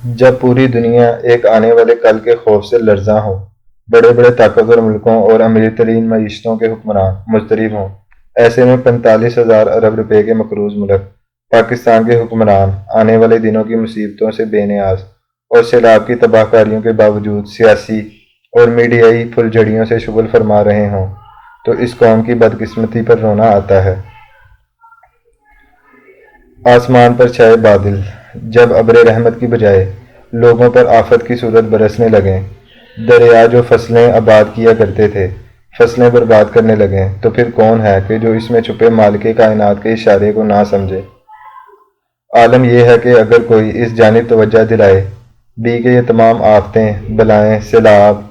جب پوری دنیا ایک آنے والے کل کے خوف سے لرزاں ہو، بڑے بڑے طاقتور ملکوں اور امیر ترین معیشتوں کے حکمران مضطرب ہوں، ایسے میں 45,000 ارب روپے کے مقروض ملک پاکستان کے حکمران آنے والے دنوں کی مصیبتوں سے بے نیاز اور سیلاب کی تباہ کاریوں کے باوجود سیاسی اور میڈیائی پھلجھڑیوں سے شغل فرما رہے ہوں تو اس قوم کی بدقسمتی پر رونا آتا ہے۔ آسمان پر چھائے بادل، جب ابر رحمت کی بجائے لوگوں پر آفت کی صورت برسنے لگیں، دریا جو فصلیں آباد کیا کرتے تھے فصلیں برباد کرنے لگیں، تو پھر کون ہے کہ جو اس میں چھپے مالک کائنات کے اشارے کو نہ سمجھے؟ عالم یہ ہے کہ اگر کوئی اس جانب توجہ دلائے بھی کہ یہ تمام آفتیں، بلائیں، سیلاب،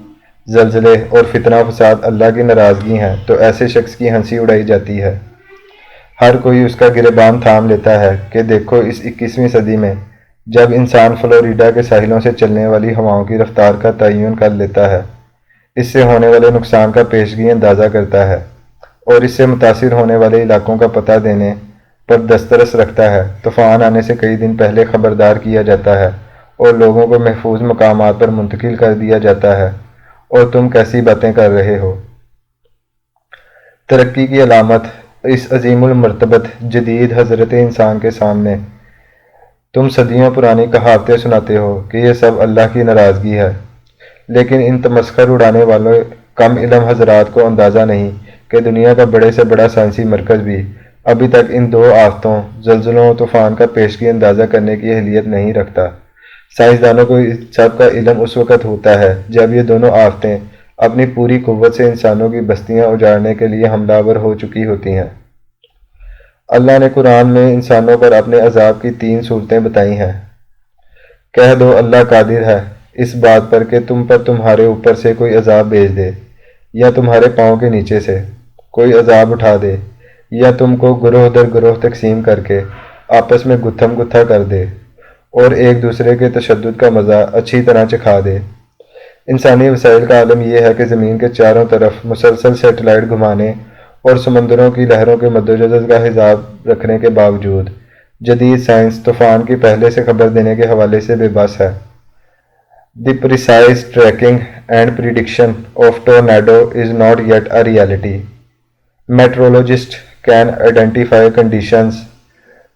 زلزلے اور فتنہ فساد اللہ کی ناراضگی ہیں، تو ایسے شخص کی ہنسی اڑائی جاتی ہے۔ ہر کوئی اس کا گریبان تھام لیتا ہے کہ دیکھو اس 21ویں صدی میں جب انسان فلوریڈا کے ساحلوں سے چلنے والی ہواؤں کی رفتار کا تعین کر لیتا ہے، اس سے ہونے والے نقصان کا پیشگی اندازہ کرتا ہے اور اس سے متاثر ہونے والے علاقوں کا پتہ دینے پر دسترس رکھتا ہے، طوفان آنے سے کئی دن پہلے خبردار کیا جاتا ہے اور لوگوں کو محفوظ مقامات پر منتقل کر دیا جاتا ہے، اور تم کیسی باتیں کر رہے ہو؟ ترقی کی علامت اس عظیم المرتبت جدید حضرت انسان کے سامنے تم صدیوں پرانی کہاوتیں سناتے ہو کہ یہ سب اللہ کی ناراضگی ہے، لیکن ان تمسخر اڑانے والے کم علم حضرات کو اندازہ نہیں کہ دنیا کا بڑے سے بڑا سائنسی مرکز بھی ابھی تک ان دو آفتوں، زلزلوں اور طوفان کا پیشگی اندازہ کرنے کی اہلیت نہیں رکھتا۔ سائنسدانوں کو اس سب کا علم اس وقت ہوتا ہے جب یہ دونوں آفتیں اپنی پوری قوت سے انسانوں کی بستیاں اجاڑنے کے لیے حملہ آور ہو چکی ہوتی ہیں۔ اللہ نے قرآن میں انسانوں پر اپنے عذاب کی 3 صورتیں بتائی ہیں۔ کہہ دو اللہ قادر ہے اس بات پر کہ تم پر تمہارے اوپر سے کوئی عذاب بھیج دے، یا تمہارے پاؤں کے نیچے سے کوئی عذاب اٹھا دے، یا تم کو گروہ در گروہ تقسیم کر کے آپس میں گتھم گتھا کر دے اور ایک دوسرے کے تشدد کا مزہ اچھی طرح چکھا دے۔ انسانی وسائل کا عالم یہ ہے کہ زمین کے چاروں طرف مسلسل سیٹلائٹ گھمانے اور سمندروں کی لہروں کے مدوجزد کا حساب رکھنے کے باوجود جدید سائنس طوفان کی پہلے سے خبر دینے کے حوالے سے بے بس ہے۔ The precise tracking and prediction of tornado is not yet a reality. Meteorologists can identify conditions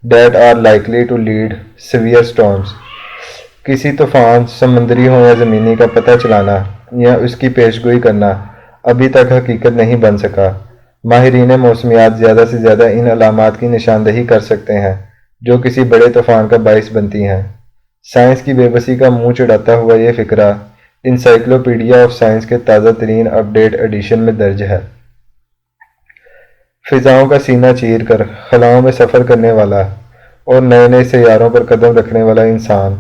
that are likely to lead severe storms. کسی طوفان، سمندری ہو یا زمینی، کا پتہ چلانا یا اس کی پیشگوئی کرنا ابھی تک حقیقت نہیں بن سکا۔ ماہرین موسمیات زیادہ سے زیادہ ان علامات کی نشاندہی کر سکتے ہیں جو کسی بڑے طوفان کا باعث بنتی ہیں۔ سائنس کی بے بسی کا منہ چڑھاتا ہوا یہ فقرہ انسائکلوپیڈیا آف سائنس کے تازہ ترین اپ ڈیٹ ایڈیشن میں درج ہے۔ فضاؤں کا سینہ چیر کر خلاؤں میں سفر کرنے والا اور نئے نئے سیاروں پر قدم رکھنے والا انسان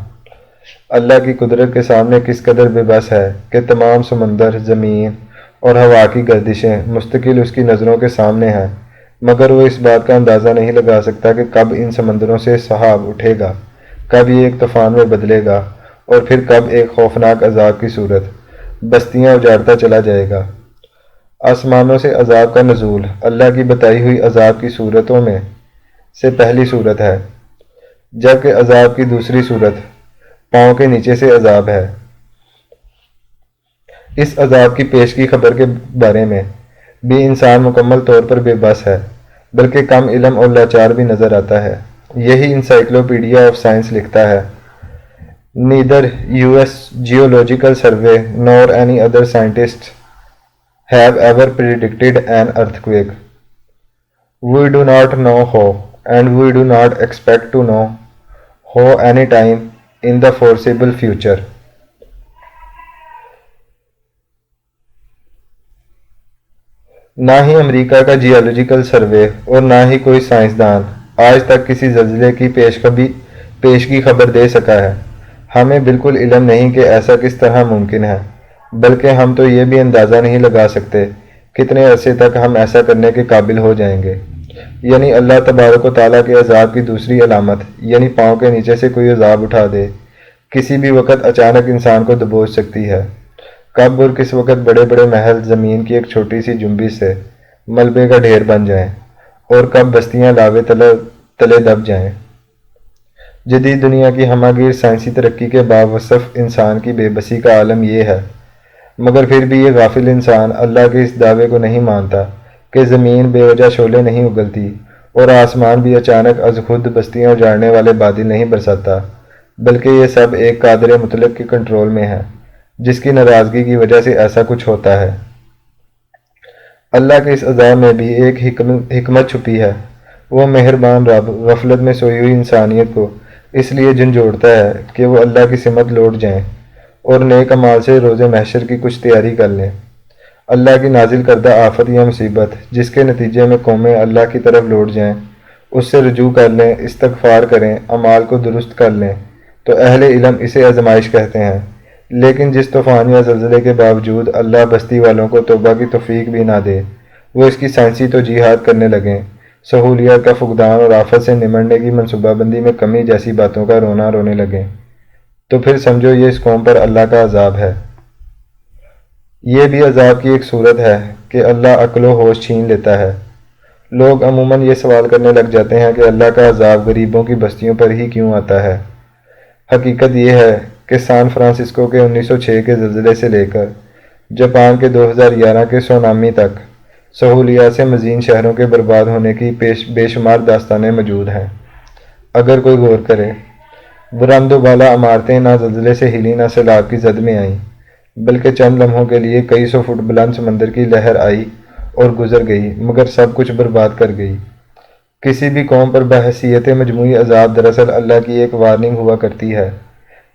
اللہ کی قدرت کے سامنے کس قدر بے بس ہے کہ تمام سمندر، زمین اور ہوا کی گردشیں مستقل اس کی نظروں کے سامنے ہیں، مگر وہ اس بات کا اندازہ نہیں لگا سکتا کہ کب ان سمندروں سے سحاب اٹھے گا، کب یہ ایک طوفان میں بدلے گا اور پھر کب ایک خوفناک عذاب کی صورت بستیاں اجاڑتا چلا جائے گا۔ آسمانوں سے عذاب کا نزول اللہ کی بتائی ہوئی عذاب کی صورتوں میں سے پہلی صورت ہے، جبکہ عذاب کی دوسری صورت پاؤں کے نیچے سے عذاب ہے۔ اس عذاب کی پیشگی خبر کے بارے میں بھی انسان مکمل طور پر بے بس ہے، بلکہ کم علم اور لاچار بھی نظر آتا ہے۔ یہی انسائکلوپیڈیا آف سائنس لکھتا ہے، Neither US Geological Survey nor any other scientists have ever predicted an earthquake. We do not know how, and we do not expect to know how anytime in the foreseeable future. نہ ہی امریکہ کا geological survey اور نہ ہی کوئی سائنسدان آج تک کسی زلزلے کی پیشگی خبر دے سکا ہے۔ ہمیں بالکل علم نہیں کہ ایسا کس طرح ممکن ہے، بلکہ ہم تو یہ بھی اندازہ نہیں لگا سکتے کتنے عرصے تک ہم ایسا کرنے کے قابل ہو جائیں گے۔ یعنی اللہ تبارک و تعالیٰ کے عذاب کی دوسری علامت، یعنی پاؤں کے نیچے سے کوئی عذاب اٹھا دے، کسی بھی وقت اچانک انسان کو دبوچ سکتی ہے۔ کب اور کس وقت بڑے بڑے محل زمین کی ایک چھوٹی سی جنبش سے ملبے کا ڈھیر بن جائیں اور کب بستیاں لاوے تلے دب جائیں۔ جدید دنیا کی ہمہ گیر سائنسی ترقی کے باوصف انسان کی بے بسی کا عالم یہ ہے، مگر پھر بھی یہ غافل انسان اللہ کے اس دعوے کو نہیں مانتا کہ زمین بے وجہ شعلے نہیں اگلتی اور آسمان بھی اچانک از خود بستیاں اجاڑنے والے بادل نہیں برساتا، بلکہ یہ سب ایک قادر مطلق کے کنٹرول میں ہے، جس کی ناراضگی کی وجہ سے ایسا کچھ ہوتا ہے۔ اللہ کے اس عذاب میں بھی ایک حکمت چھپی ہے۔ وہ مہربان رب غفلت میں سوئی ہوئی انسانیت کو اس لیے جھنجھوڑتا ہے کہ وہ اللہ کی سمت لوٹ جائیں اور نیک اعمال سے روز محشر کی کچھ تیاری کر لیں۔ اللہ کی نازل کردہ آفت یا مصیبت جس کے نتیجے میں قومیں اللہ کی طرف لوٹ جائیں، اس سے رجوع کر لیں، استغفار کریں، اعمال کو درست کر لیں، تو اہل علم اسے آزمائش کہتے ہیں۔ لیکن جس طوفان یا زلزلے کے باوجود اللہ بستی والوں کو توبہ کی توفیق بھی نہ دے، وہ اس کی سائنسی توجیہات کرنے لگیں، سہولیات کا فقدان اور آفت سے نمٹنے کی منصوبہ بندی میں کمی جیسی باتوں کا رونا رونے لگیں، تو پھر سمجھو یہ اس قوم پر اللہ کا عذاب ہے۔ یہ بھی عذاب کی ایک صورت ہے کہ اللہ عقل و ہوش چھین لیتا ہے۔ لوگ عموماً یہ سوال کرنے لگ جاتے ہیں کہ اللہ کا عذاب غریبوں کی بستیوں پر ہی کیوں آتا ہے۔ حقیقت یہ ہے کہ سان فرانسسکو کے 1906 کے زلزلے سے لے کر جاپان کے 2011 کے سونامی تک سہولیات سے مزین شہروں کے برباد ہونے کی بے شمار داستانیں موجود ہیں۔ اگر کوئی غور کرے، بلند و بالا عمارتیں نہ زلزلے سے ہلی نہ سیلاب کی زد میں آئیں، بلکہ چند لمحوں کے لیے کئی سو فٹ بلند سمندر کی لہر آئی اور گزر گئی، مگر سب کچھ برباد کر گئی۔ کسی بھی قوم پر بحیثیت مجموعی عذاب دراصل اللہ کی ایک وارننگ ہوا کرتی ہے۔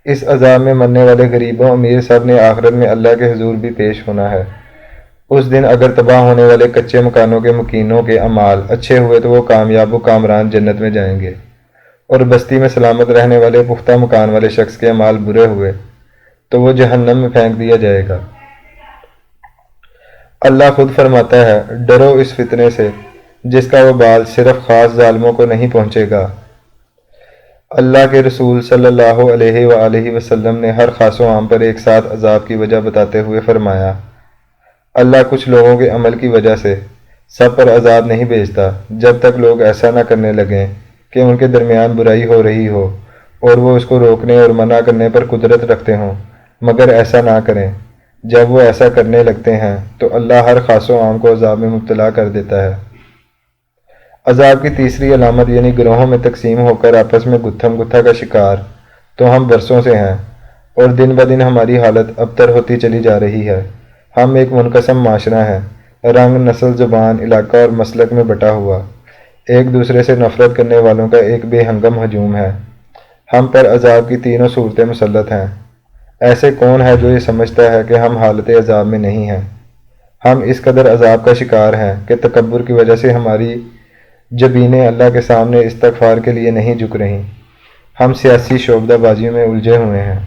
اس عذاب میں مرنے والے غریبوں امیر سب نے آخرت میں اللہ کے حضور بھی پیش ہونا ہے۔ اس دن اگر تباہ ہونے والے کچے مکانوں کے مکینوں کے اعمال اچھے ہوئے تو وہ کامیاب و کامران جنت میں جائیں گے، اور بستی میں سلامت رہنے والے پختہ مکان والے شخص کے اعمال برے ہوئے تو وہ جہنم میں پھینک دیا جائے گا۔ اللہ خود فرماتا ہے، ڈرو اس فتنے سے جس کا وبال صرف خاص ظالموں کو نہیں پہنچے گا۔ اللہ کے رسول صلی اللہ علیہ وآلہ وسلم نے ہر خاص و عام پر ایک ساتھ عذاب کی وجہ بتاتے ہوئے فرمایا، اللہ کچھ لوگوں کے عمل کی وجہ سے سب پر عذاب نہیں بھیجتا جب تک لوگ ایسا نہ کرنے لگیں کہ ان کے درمیان برائی ہو رہی ہو اور وہ اس کو روکنے اور منع کرنے پر قدرت رکھتے ہوں، مگر ایسا نہ کریں۔ جب وہ ایسا کرنے لگتے ہیں تو اللہ ہر خاص و عام کو عذاب میں مبتلا کر دیتا ہے۔ عذاب کی تیسری علامت یعنی گروہوں میں تقسیم ہو کر آپس میں گتھم گتھا کا شکار تو ہم برسوں سے ہیں، اور دن بدن ہماری حالت ابتر ہوتی چلی جا رہی ہے۔ ہم ایک منقسم معاشرہ ہیں، رنگ، نسل، زبان، علاقہ اور مسلک میں بٹا ہوا، ایک دوسرے سے نفرت کرنے والوں کا ایک بے ہنگم ہجوم ہے۔ ہم پر عذاب کی تینوں صورتیں مسلط ہیں۔ ایسے کون ہے جو یہ سمجھتا ہے کہ ہم حالت عذاب میں نہیں ہیں؟ ہم اس قدر عذاب کا شکار ہیں کہ تکبر کی وجہ سے ہماری جبینیں اللہ کے سامنے استغفار کے لیے نہیں جھک رہی۔ ہم سیاسی شعبدہ بازیوں میں الجھے ہوئے ہیں۔